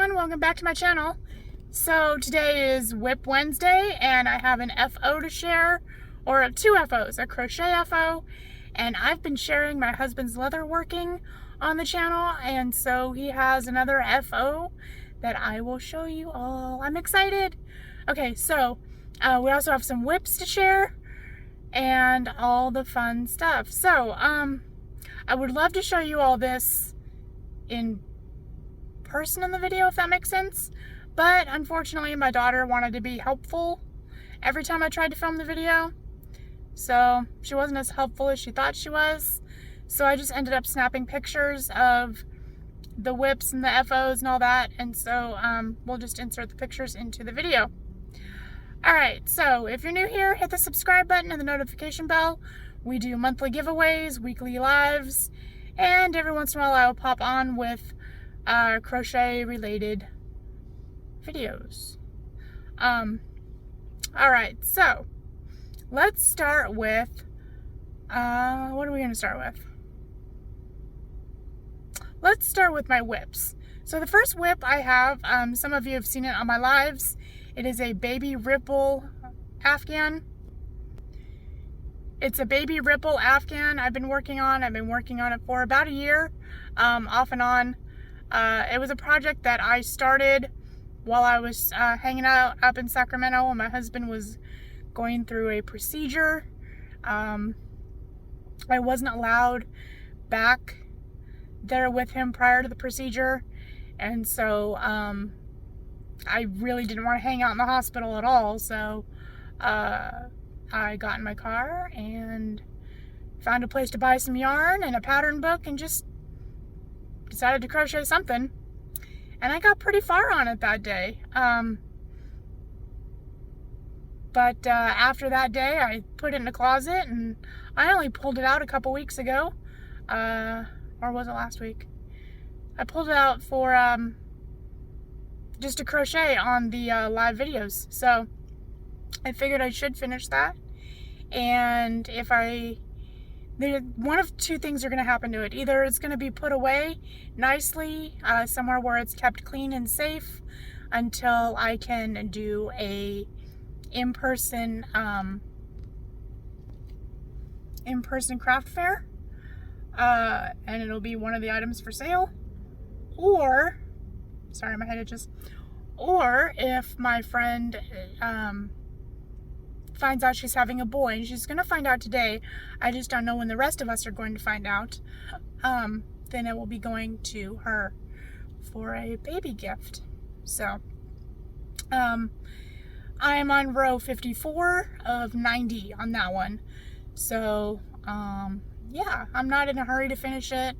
everyone, welcome back to my channel. So today is WIP Wednesday and I have an FO to share, or two FOs, a crochet FO, and I've been sharing my husband's leather working on the channel, and so he has another FO that I will show you all. I'm excited. Okay, so we also have some WIPs to share and all the fun stuff. So I would love to show you all this in person in the video, if that makes sense, but unfortunately my daughter wanted to be helpful every time I tried to film the video, so she wasn't as helpful as she thought she was. So I just ended up snapping pictures of the WIPs and the FOs and all that, and so we'll just insert the pictures into the video. Alright, so if you're new here, hit the subscribe button and the notification bell. We do monthly giveaways, weekly lives, and every once in a while I will pop on with crochet related videos. Alright, so let's start with what are we going to start with? Let's start with my WIPs. So the first WIP I have, some of you have seen it on my lives. It is a baby ripple Afghan. It's a baby ripple Afghan I've been working on. I've been working on it for about a year, off and on. It was a project that I started while I was hanging out up in Sacramento when my husband was going through a procedure. I wasn't allowed back there with him prior to the procedure, and so I really didn't want to hang out in the hospital at all, so I got in my car and found a place to buy some yarn and a pattern book and just decided to crochet something, and I got pretty far on it that day. But after that day I put it in a closet, and I only pulled it out a couple weeks ago, or was it last week? I pulled it out for just to crochet on the live videos, so I figured I should finish that. And if one of two things are going to happen to it. Either it's going to be put away nicely somewhere where it's kept clean and safe until I can do a in-person craft fair, and it'll be one of the items for sale, or, sorry, my head itches, or if my friend finds out she's having a boy, and she's gonna find out today, I just don't know when the rest of us are going to find out, then it will be going to her for a baby gift. So I am on row 54 of 90 on that one, so yeah, I'm not in a hurry to finish it.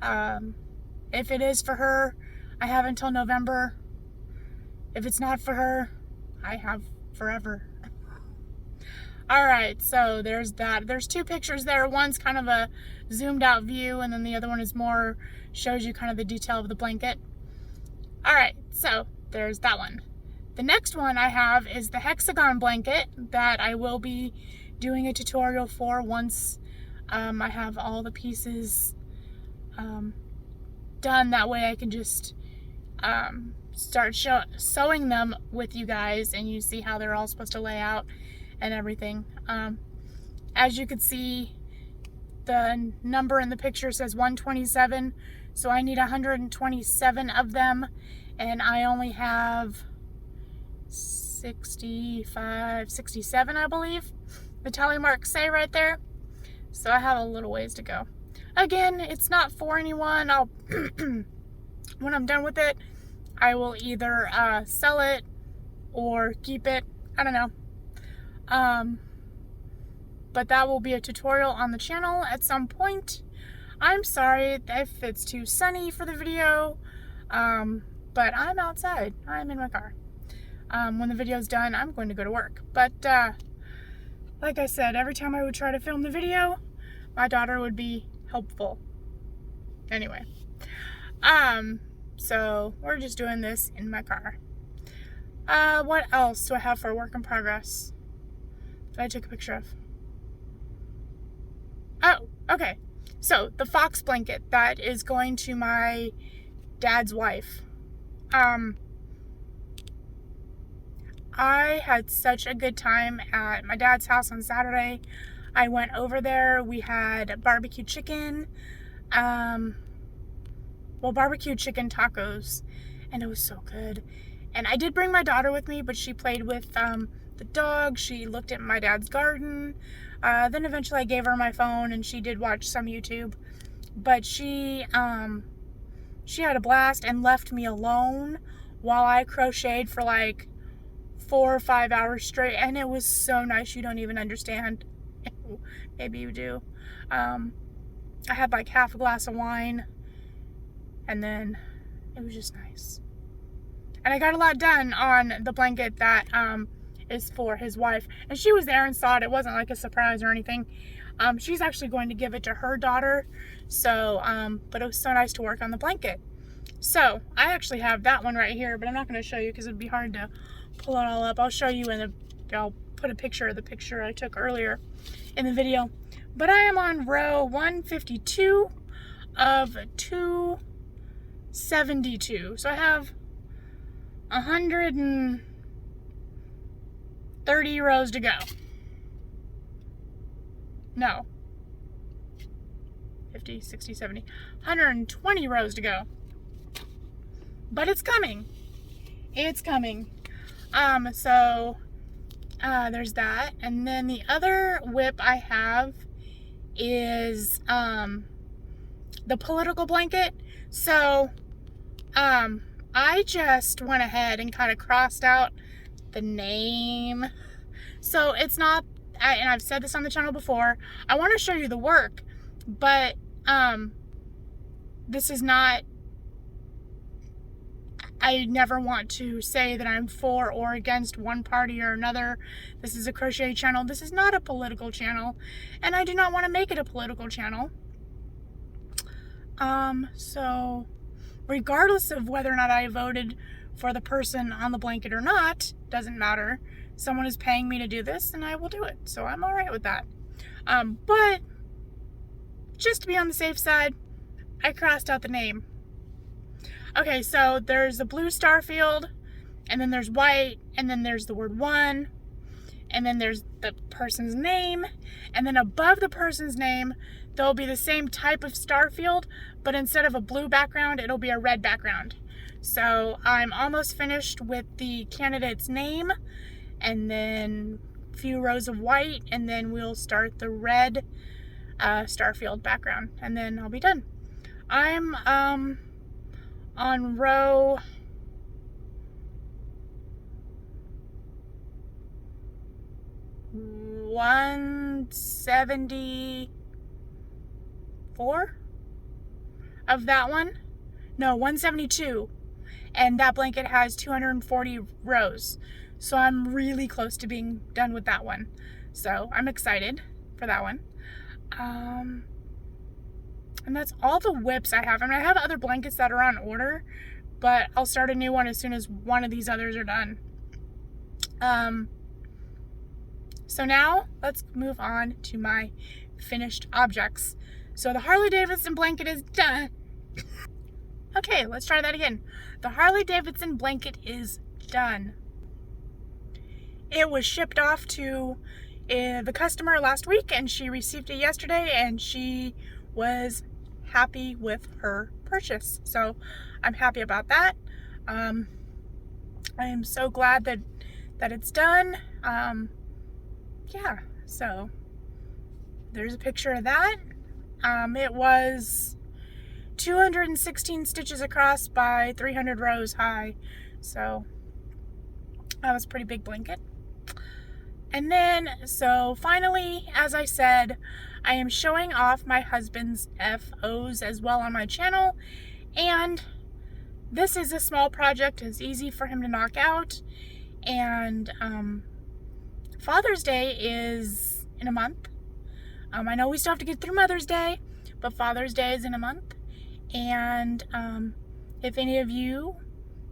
If it is for her, I have until November. If it's not for her, I have forever. Alright, so there's that. There's two pictures there. One's kind of a zoomed out view, and then the other one is more, shows you kind of the detail of the blanket. Alright, so there's that one. The next one I have is the hexagon blanket that I will be doing a tutorial for once I have all the pieces done. That way I can just start sewing them with you guys, and you see how they're all supposed to lay out and everything. As you can see, the number in the picture says 127, so I need 127 of them, and I only have 65, 67, I believe the tally marks say right there, so I have a little ways to go. Again, it's not for anyone. I'll when I'm done with it, I will either sell it or keep it, I don't know. But that will be a tutorial on the channel at some point. I'm sorry if it's too sunny for the video, but I'm outside. I'm in my car. When the video's done, I'm going to go to work. But like I said, every time I would try to film the video, my daughter would be helpful. Anyway, so we're just doing this in my car. What else do I have for a work in progress that I took a picture of? Oh, okay. So the fox blanket that is going to my dad's wife. I had such a good time at my dad's house on Saturday. I went over there. We had barbecue chicken, barbecue chicken tacos, and it was so good. And I did bring my daughter with me, but she played with the dog. She looked at my dad's garden. Then eventually I gave her my phone, and she did watch some YouTube. But she had a blast and left me alone while I crocheted for like 4 or 5 hours straight, and it was so nice. You don't even understand. Maybe you do. I had like half a glass of wine, and then it was just nice. And I got a lot done on the blanket that is for his wife, and she was there and saw it. It wasn't like a surprise or anything. She's actually going to give it to her daughter. So, but it was so nice to work on the blanket. So I actually have that one right here, but I'm not going to show you because it'd be hard to pull it all up. I'll show you I'll put a picture of the picture I took earlier in the video. But I am on row 152 of 272. So I have 130 rows to go. No. 50, 60, 70, 120 rows to go. But it's coming. It's coming. There's that. And then the other WIP I have is the political blanket. So I just went ahead and kind of crossed out the name. So it's not, and I've said this on the channel before, I want to show you the work, but this is not, I never want to say that I'm for or against one party or another. This is a crochet channel. This is not a political channel, and I do not want to make it a political channel. So regardless of whether or not I voted for the person on the blanket or not, doesn't matter. Someone is paying me to do this, and I will do it. So I'm all right with that. But just to be on the safe side, I crossed out the name. Okay, so there's a blue star field, and then there's white, and then there's the word one, and then there's the person's name, and then above the person's name, there'll be the same type of star field, but instead of a blue background, it'll be a red background. So I'm almost finished with the candidate's name, and then a few rows of white, and then we'll start the red starfield background, and then I'll be done. I'm on row 174 of that one. No, 172. And that blanket has 240 rows. So I'm really close to being done with that one. So I'm excited for that one. And that's all the WIPs I have. I mean, I have other blankets that are on order, but I'll start a new one as soon as one of these others are done. So now let's move on to my finished objects. So the Harley Davidson blanket is done. Okay, let's try that again. The Harley Davidson blanket is done. It was shipped off to the customer last week, and she received it yesterday, and she was happy with her purchase. So I'm happy about that. I am so glad that it's done. Yeah, so there's a picture of that. It was 216 stitches across by 300 rows high. So that was a pretty big blanket. And then, so finally, as I said, I am showing off my husband's FOs as well on my channel. And this is a small project. It's easy for him to knock out. And Father's Day is in a month. I know we still have to get through Mother's Day, but Father's Day is in a month. And if any of you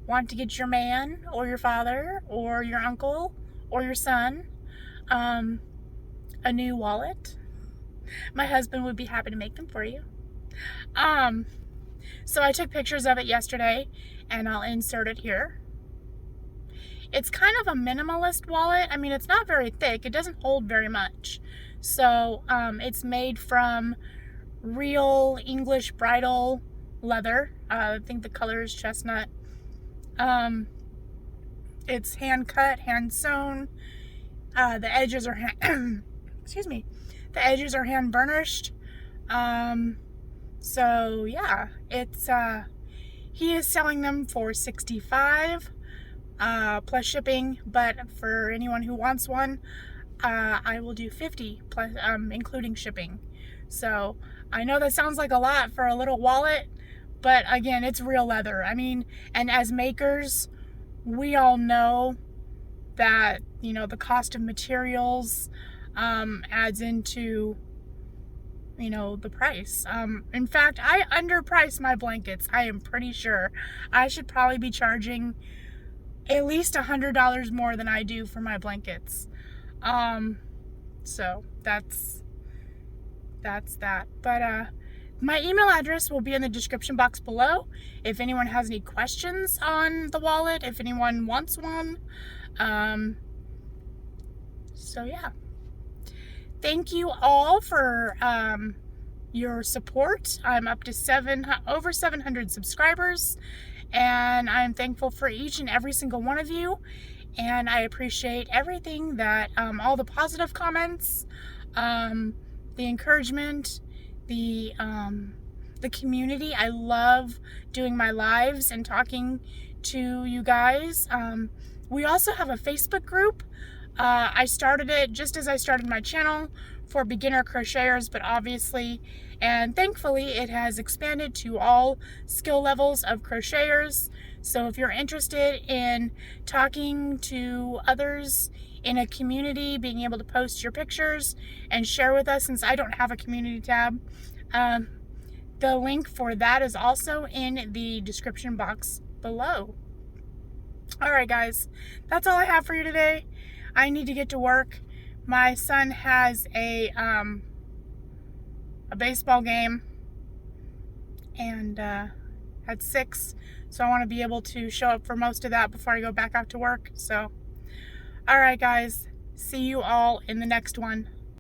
want to get your man or your father or your uncle or your son a new wallet, my husband would be happy to make them for you. So I took pictures of it yesterday, and I'll insert it here. It's kind of a minimalist wallet. I mean, it's not very thick. It doesn't hold very much. So it's made from real English bridal leather. I think the color is chestnut. It's hand cut, hand sewn. The edges are excuse me. The edges are hand burnished. So yeah, it's he is selling them for $65 plus shipping, but for anyone who wants one, I will do $50 plus including shipping. So I know that sounds like a lot for a little wallet, but again, it's real leather. I mean, and as makers, we all know that, you know, the cost of materials adds into, you know, the price. In fact, I underprice my blankets. I am pretty sure I should probably be charging at least $100 more than I do for my blankets. So that's that. But my email address will be in the description box below if anyone has any questions on the wallet, if anyone wants one. So yeah, thank you all for your support. I'm up to over 700 subscribers, and I'm thankful for each and every single one of you, and I appreciate everything that all the positive comments, the encouragement, the community. I love doing my lives and talking to you guys. We also have a Facebook group. I started it just as I started my channel for beginner crocheters, but obviously and thankfully it has expanded to all skill levels of crocheters. So if you're interested in talking to others in a community, being able to post your pictures and share with us, since I don't have a community tab, the link for that is also in the description box below. Alright guys, that's all I have for you today. I need to get to work. My son has a baseball game and at 6, so I want to be able to show up for most of that before I go back out to work. So alright guys, see you all in the next one.